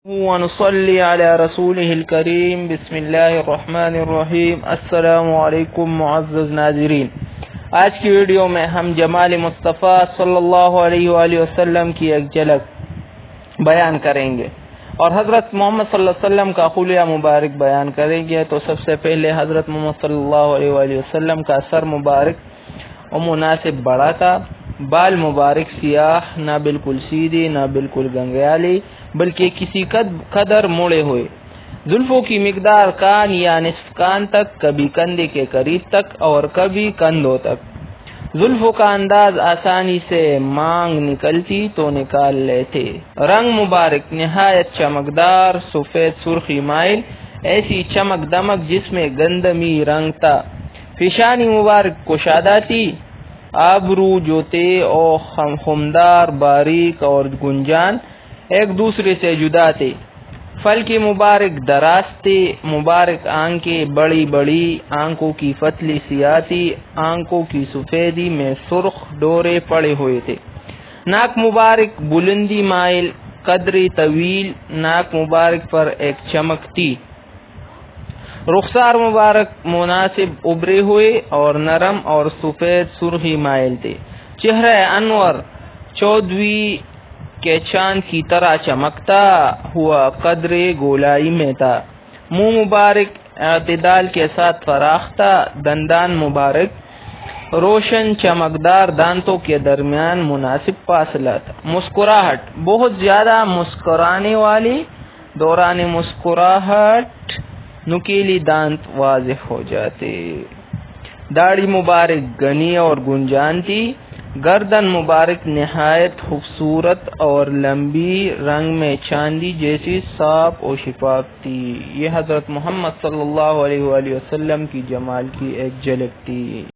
ونصلي على رسوله الكريم بسم اللہ الرحمن الرحیم۔ السلام علیکم معزز ناظرین، آج کی ویڈیو میں ہم جمال مصطفیٰ صلی اللہ علیہ وآلہ وسلم کی ایک جھلک بیان کریں گے اور حضرت محمد صلی اللہ علیہ وسلم کا خلیہ مبارک بیان کریں گے۔ تو سب سے پہلے حضرت محمد صلی اللہ علیہ وآلہ وسلم کا سر مبارک و مناسب بڑا تھا، بال مبارک سیاہ، نہ بالکل سیدھی نہ بالکل گنگیالی بلکہ کسی قدر مڑے ہوئے، زلفوں کی مقدار کان یا نصف کان تک، کبھی کندھے کے قریب تک اور کبھی کندھوں تک۔ زلفوں کا انداز آسانی سے مانگ نکلتی تو نکال لیتے۔ رنگ مبارک نہایت چمکدار، سفید سرخی مائل، ایسی چمک دمک جس میں گندمی رنگ تھا۔ پیشانی مبارک کشادہ تھی، ابرو جو تھے اور خمدار، باریک اور گنجان ایک دوسرے سے جدا تھے۔ پھل کے مبارک دراز تھے، مبارک آنکھیں بڑی بڑی، آنکھوں کی پتلی سیاہ تھی، آنکھوں کی سفیدی میں سرخ ڈورے پڑے ہوئے تھے۔ ناک مبارک بلندی مائل، قدرے طویل، ناک مبارک پر ایک چمک تھی۔ رخسار مبارک مناسب ابھرے ہوئے اور نرم اور سفید سرخی مائل تھے۔ چہرہ انور چودھویں کے چاند کی طرح چمکتا ہوا قدرے گولائی میں تھا۔ منہ مبارک اعتدال کے ساتھ فراخ تھا، دندان مبارک روشن چمکدار، دانتوں کے درمیان مناسب فاصلہ تھا۔ مسکراہٹ بہت زیادہ مسکرانے والی، دوران مسکراہٹ نکیلی دانت واضح ہو جاتے۔ داڑھی مبارک گھنی اور گنجان تھی، گردن مبارک نہایت خوبصورت اور لمبی، رنگ میں چاندی جیسی صاف و شفاف تھی۔ یہ حضرت محمد صلی اللہ علیہ وآلہ وسلم کی جمال کی ایک جھلک تھی۔